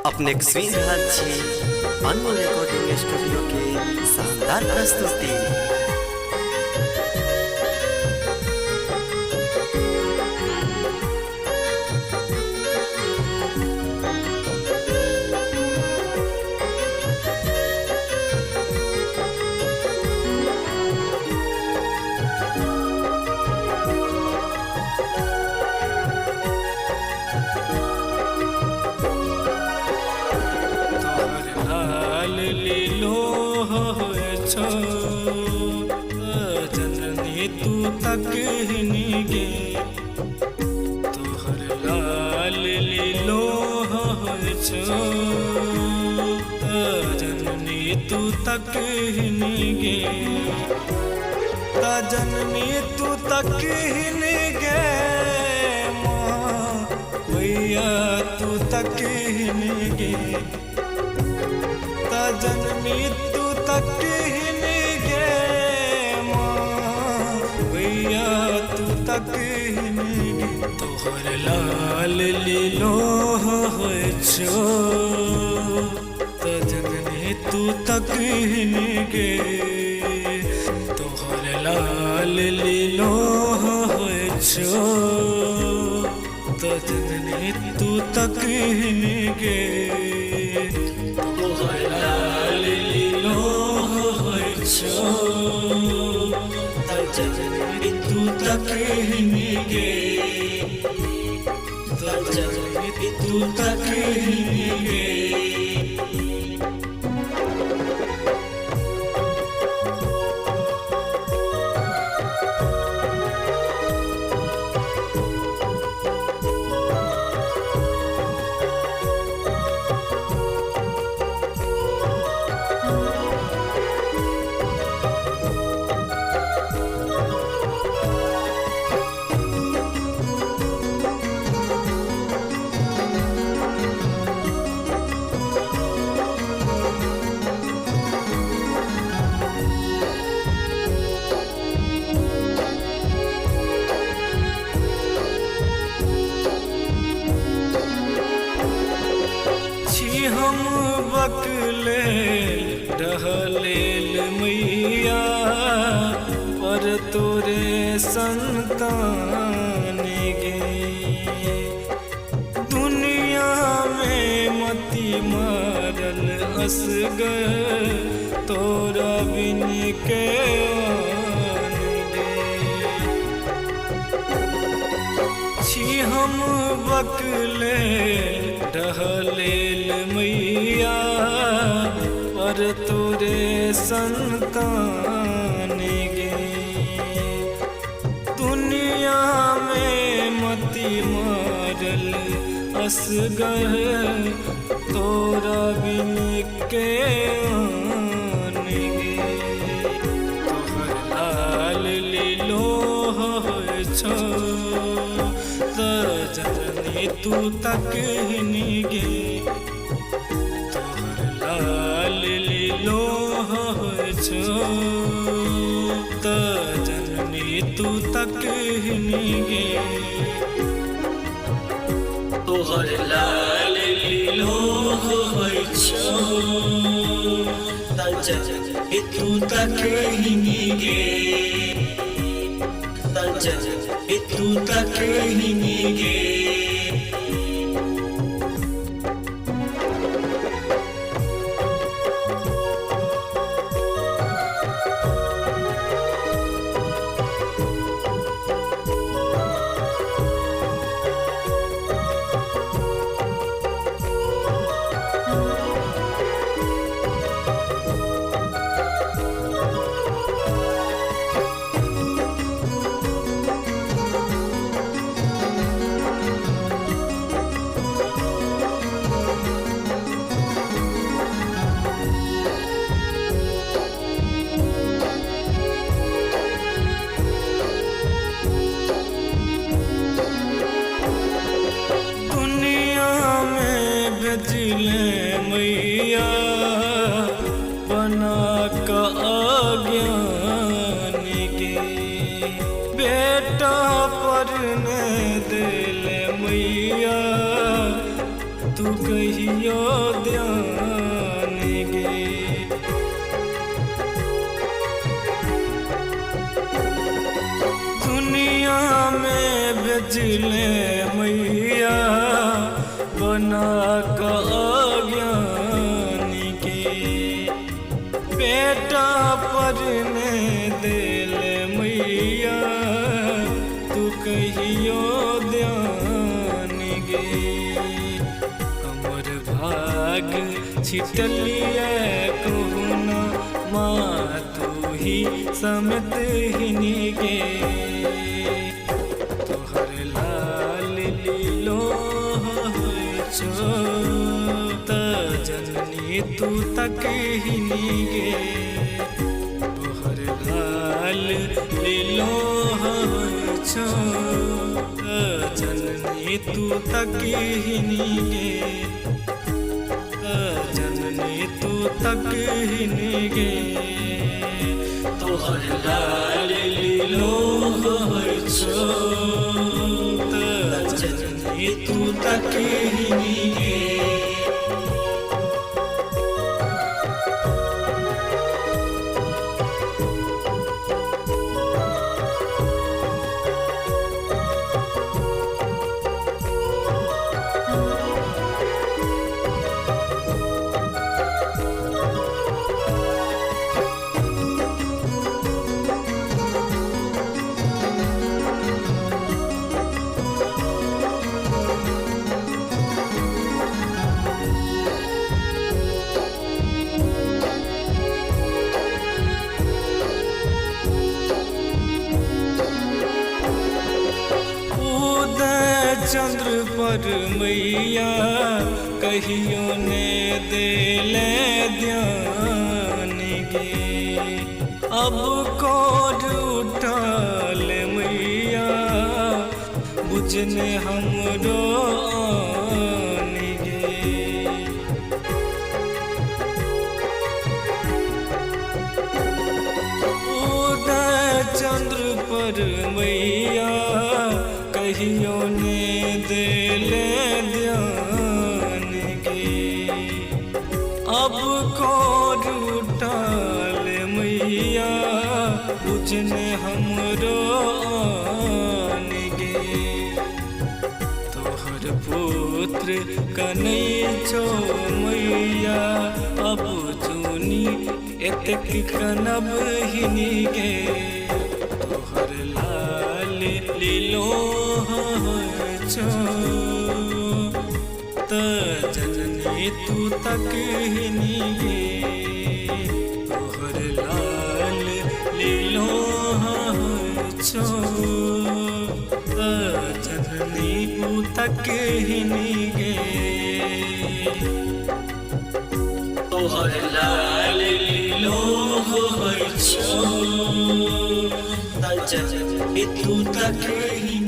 अपने सुन रहा छी अनमोल रिकॉर्डिंग स्टूडियो के शानदार प्रस्तुति। जननी तू तक गे तोहर लाल लीलो छो जननी तू तक गे जननी तू तक गे माँ भैया तू तक गे जननी तू तक गे माँ भैया तू तक गे तोहर लाल लीलो छो जननी तू तक गे तोहर लाल लीलो छो जननी तू तक गे लाल लीलो छो जननी तू तक गे जननी तू तक गे हम बकले डहलेल मैया पर तोरे संतान गे दुनिया में मती मारल असगर तोरा बिन के छी हम बकले डहलेल मैया पर तोरे संतान गे दुनिया में मती मारल असगर तोरा बिन के गे तोहर लाल लीलो छो जननी तू तक गे तोहर लाल लीलो छो जननी तू तक गे तोहर लाल लीलो छो जननी तू तक गे तू तक गे जिले मैया बना का अज्ञान गे बेटा पर ने दिल मैया तू कही कहियो ध्यान गे। दुनिया में भेजले मैया बना का ज्ञानी के, बेटा पढ़ने दिल मैया तू कहियो ध्यान गे। हमर भाग छिटलिए कहूना माँ तू ही समेत हिनी गे। तोहर लाल लीलो छो त जननी तू तक हिनी गे। तोहर लाल लीलो छो त जननी तू तक हिनी गे। जननी तू तक हिनी गे। तोहर लाल लीलो छो त जननी तू तक हिनी गे। चंद्र पर मैया कहियो ने दिले ध्यान गे। अब कोड उठाल मैया बुझने हमरो आन गे। उदय चंद्र पर मैया कहियो ने दिले ध्यान गे। अब कोड उठाल मैया बुझने हमरो आन गे। तोहर पुत्र कनै छो मैया अब जूनी एतेक कनब हिनी गे। तोहर लाल लीलो छो त जननी तू तक हिनी गे। तोहर लाल लीलो छो त जननी तू तक हिनी गे। तोहर लाल लीलो छो त जननी तू तक हिनी